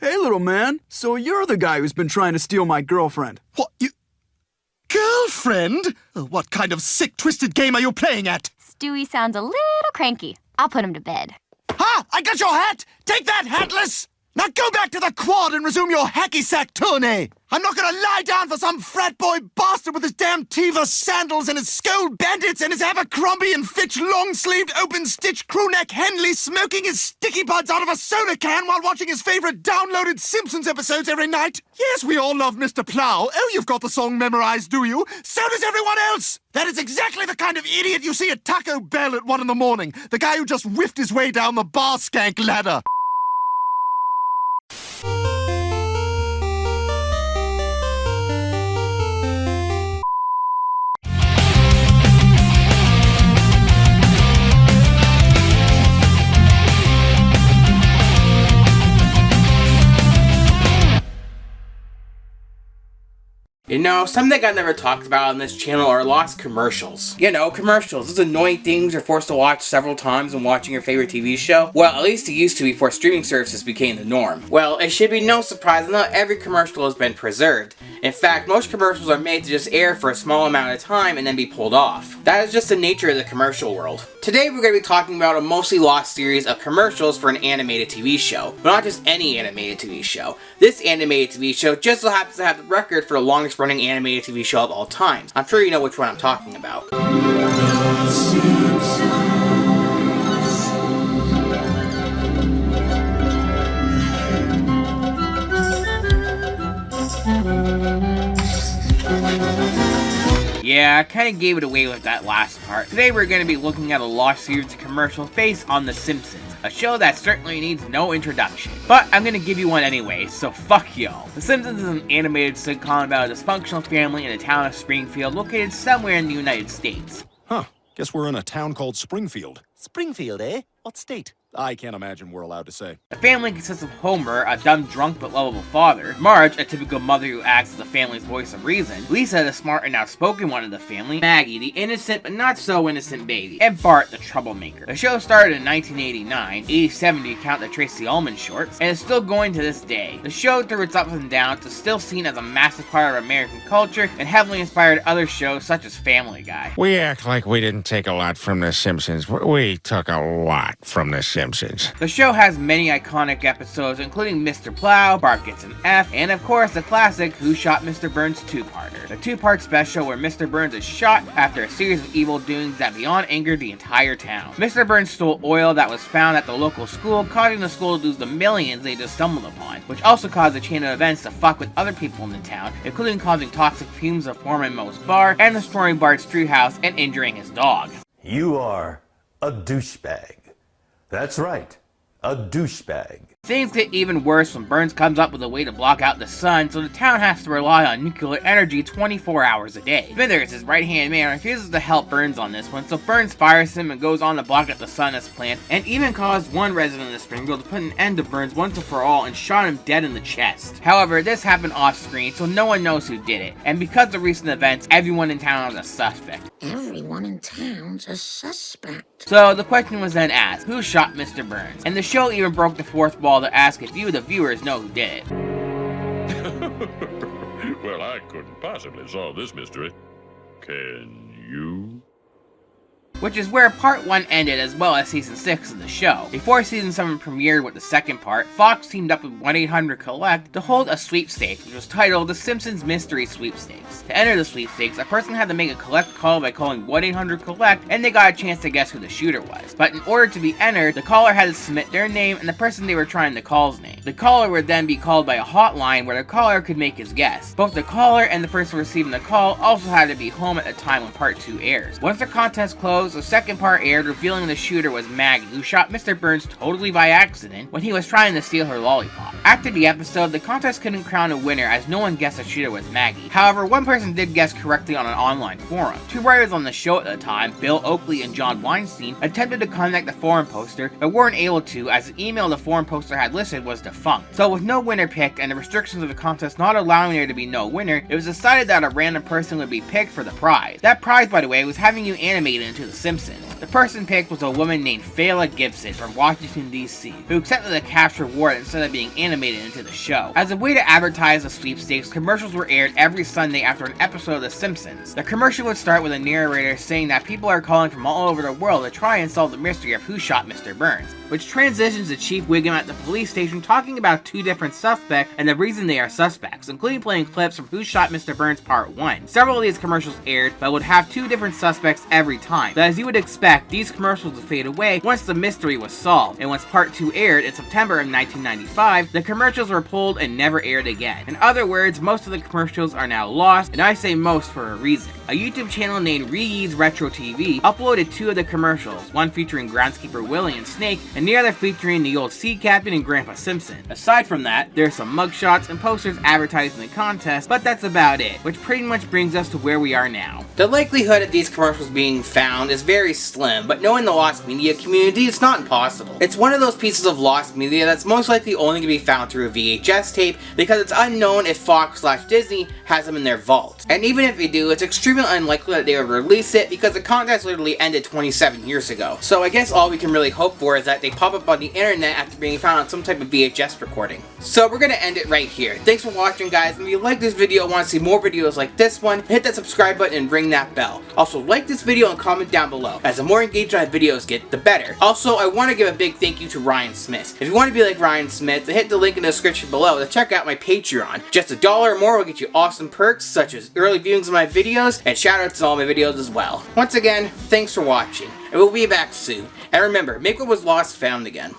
Hey, little man. So you're the guy who's been trying to steal my girlfriend. What, you... Girlfriend? What kind of sick, twisted game are you playing at? Stewie sounds a little cranky. I'll put him to bed. Ha! I got your hat! Take that, hatless! Now go back to the quad and resume your hacky-sack tourney! I'm not gonna lie down for some frat boy bastard with his damn Teva sandals and his Skull Bandits and his Abercrombie and Fitch long-sleeved open-stitch crewneck Henley smoking his sticky buds out of a soda can while watching his favorite downloaded Simpsons episodes every night. Yes, we all love Mr. Plow. Oh, you've got the song memorized, do you? So does everyone else! That is exactly the kind of idiot you see at Taco Bell at 1 in the morning. The guy who just whiffed his way down the bar skank ladder. You know, something I never talked about on this channel are lost commercials. You know, commercials, those annoying things you're forced to watch several times when watching your favorite TV show. Well, at least it used to before streaming services became the norm. Well, it should be no surprise that not every commercial has been preserved. In fact, most commercials are made to just air for a small amount of time and then be pulled off. That is just the nature of the commercial world. Today we're going to be talking about a mostly lost series of commercials for an animated TV show. But not just any animated TV show. This animated TV show just so happens to have the record for the longest running animated TV show of all time. I'm sure you know which one I'm talking about. Yeah, I kinda gave it away with that last part. Today we're gonna be looking at a lost series of commercials based on The Simpsons, a show that certainly needs no introduction. But I'm gonna give you one anyway, so fuck y'all. The Simpsons is an animated sitcom about a dysfunctional family in the town of Springfield located somewhere in the United States. Huh. Guess we're in a town called Springfield. Springfield, eh? What state? I can't imagine we're allowed to say. The family consists of Homer, a dumb drunk but lovable father, Marge, a typical mother who acts as the family's voice of reason, Lisa, the smart and outspoken one of the family, Maggie, the innocent but not so innocent baby, and Bart, the troublemaker. The show started in 1989, 87 to count the Tracy Ullman shorts, and is still going to this day. The show, through its ups and downs, is still seen as a massive part of American culture and heavily inspired other shows such as Family Guy. We act like we didn't take a lot from The Simpsons. We took a lot from The Simpsons. The show has many iconic episodes, including Mr. Plow, Bart Gets an F, and of course the classic Who Shot Mr. Burns two-parter. The two-part special where Mr. Burns is shot after a series of evil doings that beyond angered the entire town. Mr. Burns stole oil that was found at the local school, causing the school to lose the millions they just stumbled upon, which also caused a chain of events to fuck with other people in the town, including causing toxic fumes to form in Moe's bar, and destroying Bart's treehouse and injuring his dog. You are a douchebag. That's right, a douchebag. Things get even worse when Burns comes up with a way to block out the sun, so the town has to rely on nuclear energy 24 hours a day. Smithers, his right-hand man, refuses to help Burns on this one, so Burns fires him and goes on to block out the sun as planned, and even caused one resident of Springfield to put an end to Burns once and for all and shot him dead in the chest. However, this happened off-screen, so no one knows who did it, and because of recent events, everyone in town is a suspect. Everyone in town's a suspect. So the question was then asked, who shot Mr. Burns? And the show even broke the fourth wall to ask if you, the viewers, know who did it. Well, I couldn't possibly solve this mystery. Can you? Which is where part 1 ended, as well as season 6 of the show. Before season 7 premiered with the second part, Fox teamed up with 1-800-COLLECT to hold a sweepstakes, which was titled The Simpsons Mystery Sweepstakes. To enter the sweepstakes, a person had to make a collect call by calling 1-800-COLLECT, and they got a chance to guess who the shooter was. But in order to be entered, the caller had to submit their name and the person they were trying to call's name. The caller would then be called by a hotline where the caller could make his guess. Both the caller and the person receiving the call also had to be home at the time when part 2 airs. Once the contest closed, the second part aired, revealing the shooter was Maggie, who shot Mr. Burns totally by accident when he was trying to steal her lollipop. After the episode, the contest couldn't crown a winner as no one guessed the shooter was Maggie. However, one person did guess correctly on an online forum. Two writers on the show at the time, Bill Oakley and John Weinstein, attempted to contact the forum poster, but weren't able to as the email the forum poster had listed was defunct. So with no winner picked and the restrictions of the contest not allowing there to be no winner, it was decided that a random person would be picked for the prize. That prize, by the way, was having you animated into the Simpsons. The person picked was a woman named Fela Gibson from Washington, D.C., who accepted the cash reward instead of being animated into the show. As a way to advertise the sweepstakes, commercials were aired every Sunday after an episode of The Simpsons. The commercial would start with a narrator saying that people are calling from all over the world to try and solve the mystery of who shot Mr. Burns, which transitions to Chief Wiggum at the police station talking about two different suspects and the reason they are suspects, including playing clips from Who Shot Mr. Burns Part 1. Several of these commercials aired, but would have two different suspects every time. But as you would expect, these commercials would fade away once the mystery was solved, and once Part 2 aired in September of 1995, the commercials were pulled and never aired again. In other words, most of the commercials are now lost, and I say most for a reason. A YouTube channel named Ree's Retro TV uploaded two of the commercials, one featuring groundskeeper Willie and Snake, and the other featuring the old sea captain and Grandpa Simpson. Aside from that, there's some mugshots and posters advertising the contest, but that's about it, which pretty much brings us to where we are now. The likelihood of these commercials being found is very slim, but knowing the lost media community, it's not impossible. It's one of those pieces of lost media that's most likely only going to be found through a VHS tape, because it's unknown if Fox/Disney has them in their vault. And even if they do, it's extremely unlikely that they would release it because the contest literally ended 27 years ago. So I guess all we can really hope for is that they pop up on the internet after being found on some type of VHS recording. So we're gonna end it right here. Thanks for watching, guys, and if you like this video and want to see more videos like this one, hit that subscribe button and ring that bell. Also, like this video and comment down below, as the more engagement my videos get, the better. Also, I want to give a big thank you to Ryan Smith. If you want to be like Ryan Smith, then hit the link in the description below to check out my Patreon. Just $1 or more will get you awesome perks such as early viewings of my videos and shoutouts to all my videos as well. Once again, thanks for watching, and we'll be back soon. And remember, make what was lost found again.